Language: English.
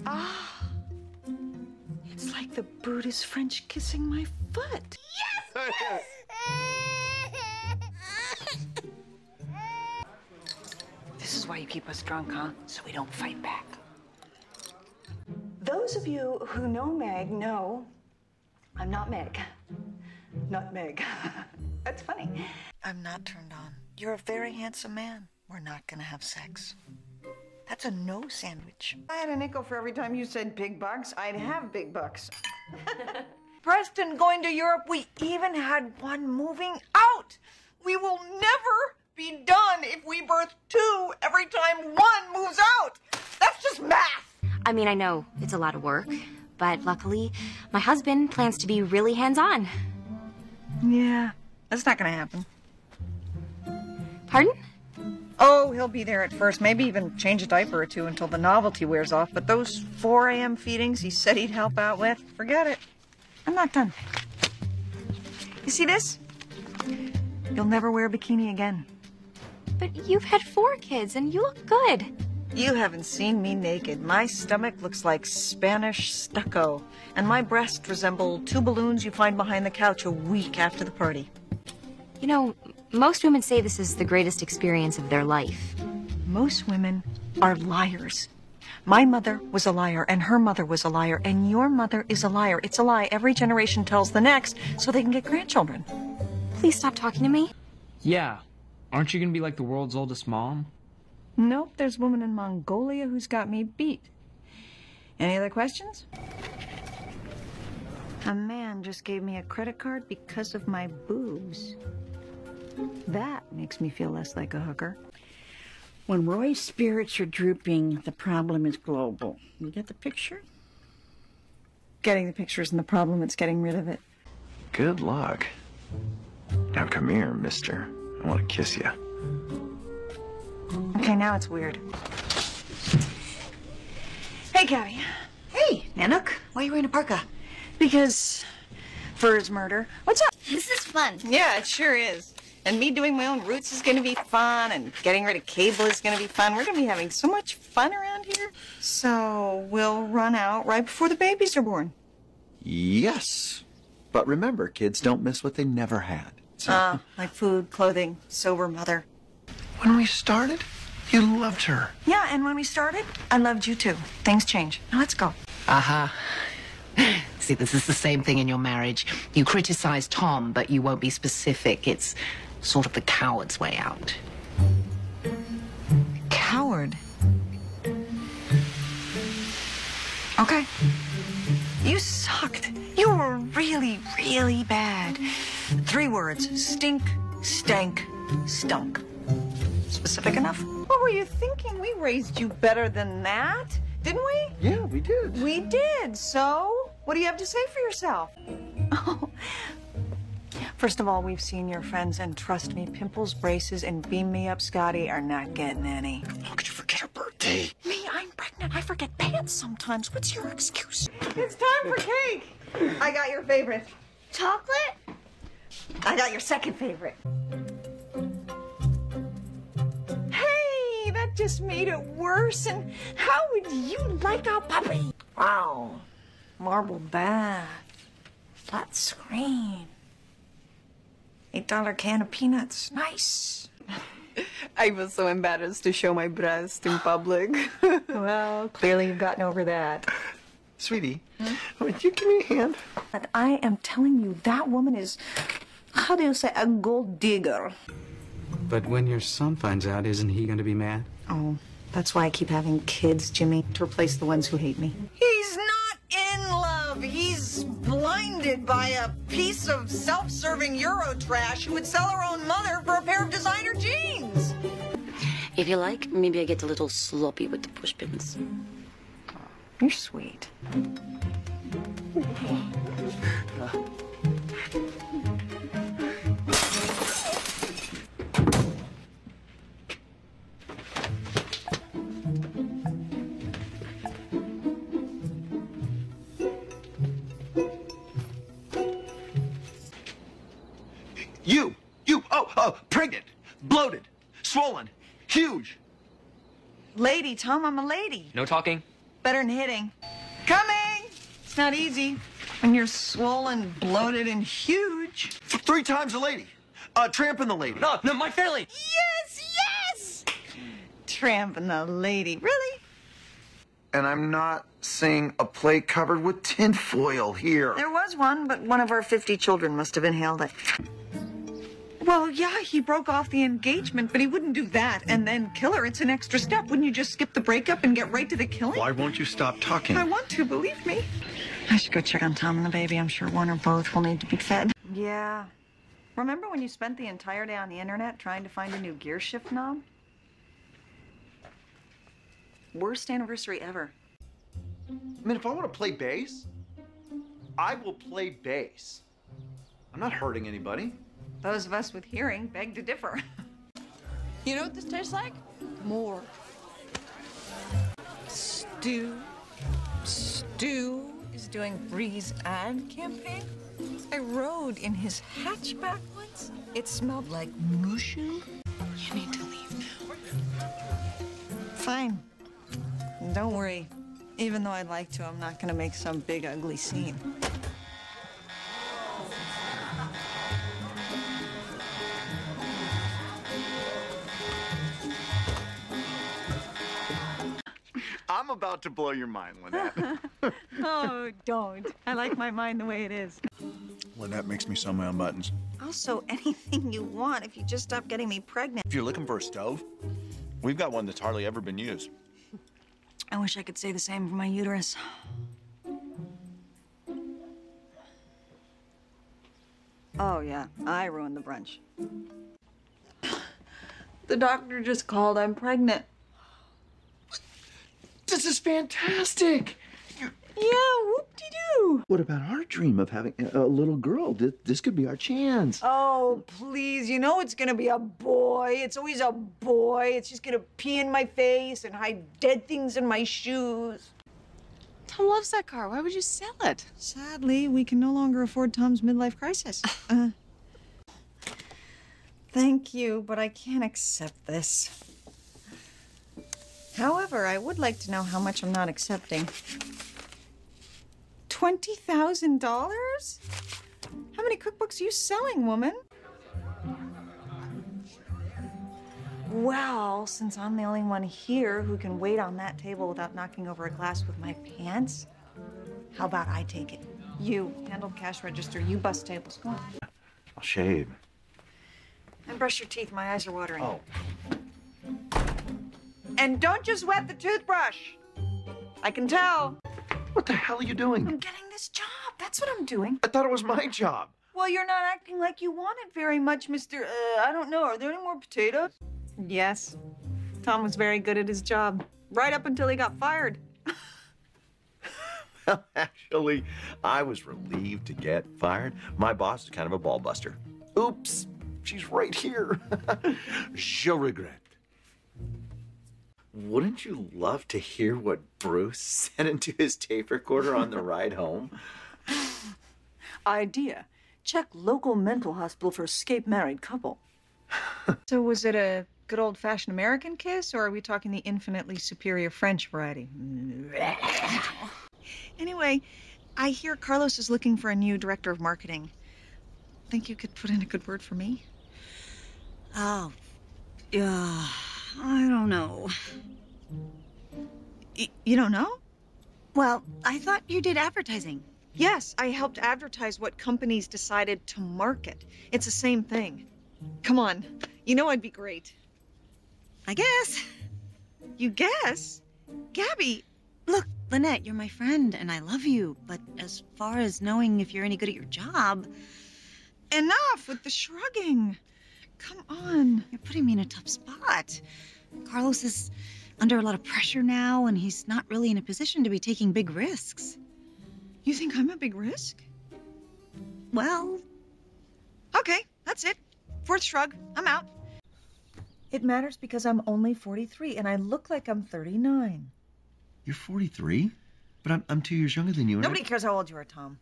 Ah, it's like the Buddhist French kissing my foot. Yes! This is why you keep us drunk, huh? So we don't fight back. Those of you who know Meg know I'm not Meg. Not Meg. That's funny. I'm not turned on. You're a very handsome man. We're not gonna have sex. That's a no sandwich. I had a nickel for every time you said big bucks. I'd have big bucks. Preston going to Europe. We even had one moving out. We will never be done if we birth 2 every time one moves out. That's just math. I mean, I know it's a lot of work, but luckily, my husband plans to be really hands-on. Yeah, that's not gonna happen. Pardon? Oh, he'll be there at first, maybe even change a diaper or 2 until the novelty wears off. But those 4 a.m. feedings he said he'd help out with, forget it. I'm not done. You see this? You'll never wear a bikini again. But you've had 4 kids and you look good. You haven't seen me naked. My stomach looks like Spanish stucco, and my breasts resemble 2 balloons you find behind the couch a week after the party. You know, most women say this is the greatest experience of their life. Most women are liars. My mother was a liar, and her mother was a liar, and your mother is a liar. It's a lie every generation tells the next so they can get grandchildren. Please stop talking to me. Yeah. Aren't you gonna be like the world's oldest mom? Nope, there's a woman in Mongolia who's got me beat. Any other questions? A man just gave me a credit card because of my boobs. That makes me feel less like a hooker. When Roy's spirits are drooping, the problem is global. You get the picture? Getting the picture isn't the problem, it's getting rid of it. Good luck. Now come here, mister. I want to kiss you. Okay, now it's weird. Hey, Gabby. Hey, Nanook. Why are you wearing a parka? Because furs murder. What's up? This is fun. Yeah, it sure is. And me doing my own roots is going to be fun, and getting rid of cable is going to be fun. We're going to be having so much fun around here. So we'll run out right before the babies are born. Yes. But remember, kids don't miss what they never had. So... like food, clothing, sober mother. When we started, you loved her. Yeah, and when we started, I loved you too. Things change. Now let's go. See, this is the same thing in your marriage. You criticize Tom, but you won't be specific. It's sort of the coward's way out. Coward? Okay. You sucked. You were really, really bad. 3 words. Stink, stank, stunk. Specific enough? What were you thinking? We raised you better than that, didn't we? Yeah, we did. We did. So, what do you have to say for yourself? Oh. First of all, we've seen your friends, and trust me, pimples, braces, and beam me up Scotty are not getting any. How could you forget her birthday? Me, I'm pregnant. I forget pants sometimes. What's your excuse? It's time for cake. I got your favorite. Chocolate? I got your second favorite. Hey, that just made it worse. And how would you like a puppy? Wow. Marble bath. Flat screen. $8 can of peanuts. Nice. I was so embarrassed to show my breast in public. Well, clearly you've gotten over that. Sweetie, would you give me a hand? But I am telling you, that woman is, how do you say, a gold digger. But when your son finds out, isn't he going to be mad? Oh, that's why I keep having kids, Jimmy, to replace the ones who hate me. He's not in love. He's blinded by a piece of self-serving Euro trash who would sell her own mother for a pair of designer jeans. If you like, maybe I get a little sloppy with the pushpins. You're sweet. Pregnant, bloated, swollen, huge. Lady, Tom, I'm a lady. No talking. Better than hitting. Coming! It's not easy when you're swollen, bloated, and huge. 3 times a lady. Tramping the lady. No, my family. Yes! Tramping the lady. Really? And I'm not seeing a plate covered with tinfoil here. There was one, but one of our 50 children must have inhaled it. Well, yeah, he broke off the engagement, but he wouldn't do that and then kill her. It's an extra step. Wouldn't you just skip the breakup and get right to the killing? Why won't you stop talking? I want to, believe me. I should go check on Tom and the baby. I'm sure one or both will need to be fed. Yeah. Remember when you spent the entire day on the internet trying to find a new gear shift knob? Worst anniversary ever. I mean, if I want to play bass, I will play bass. I'm not hurting anybody. Those of us with hearing beg to differ. You know what this tastes like? More. Stu is doing Bree's ad campaign. I rode in his hatchback once. It smelled like mushu. You need to leave now. Fine. Don't worry. Even though I'd like to, I'm not gonna make some big ugly scene. I'm about to blow your mind, Lynette. Oh, don't. I like my mind the way it is. Lynette makes me sew my own buttons. I'll sew anything you want if you just stop getting me pregnant. If you're looking for a stove, we've got one that's hardly ever been used. I wish I could say the same for my uterus. Oh, yeah. I ruined the brunch. The doctor just called. I'm pregnant. This is fantastic! Yeah, whoop-de-doo. What about our dream of having a little girl? This could be our chance. Oh, please. You know it's gonna be a boy. It's always a boy. It's just gonna pee in my face and hide dead things in my shoes. Tom loves that car. Why would you sell it? Sadly, we can no longer afford Tom's midlife crisis. Thank you, but I can't accept this. However, I would like to know how much I'm not accepting. $20,000? How many cookbooks are you selling, woman? Well, since I'm the only one here who can wait on that table without knocking over a glass with my pants, how about I take it? You handle cash register, you bust tables. Go on. I'll shave. And brush your teeth. My eyes are watering. Oh. And don't just wet the toothbrush. I can tell. What the hell are you doing? I'm getting this job. That's what I'm doing. I thought it was my job. Well, you're not acting like you want it very much, Mr. I don't know. Are there any more potatoes? Yes. Tom was very good at his job. Right up until he got fired. Well, actually, I was relieved to get fired. My boss is kind of a ball buster. Oops, she's right here. Je regrette. Wouldn't you love to hear what Bruce said into his tape recorder on the ride home? Idea. Check local mental hospital for escaped married couple. So was it a good old-fashioned American kiss, or are we talking the infinitely superior French variety? Anyway, I hear Carlos is looking for a new director of marketing. Think you could put in a good word for me? Oh, yeah. I don't know. You don't know? Well, I thought you did advertising. Yes, I helped advertise what companies decided to market. It's the same thing. Come on, you know I'd be great. I guess. You guess? Gabby. Look, Lynette, you're my friend and I love you, but as far as knowing if you're any good at your job... Enough with the shrugging. Come on. You're putting me in a tough spot. Carlos is under a lot of pressure now, and he's not really in a position to be taking big risks. You think I'm a big risk? Well... Okay, that's it. Fourth shrug. I'm out. It matters because I'm only 43, and I look like I'm 39. You're 43? But I'm 2 years younger than you. Nobody cares how old you are, Tom.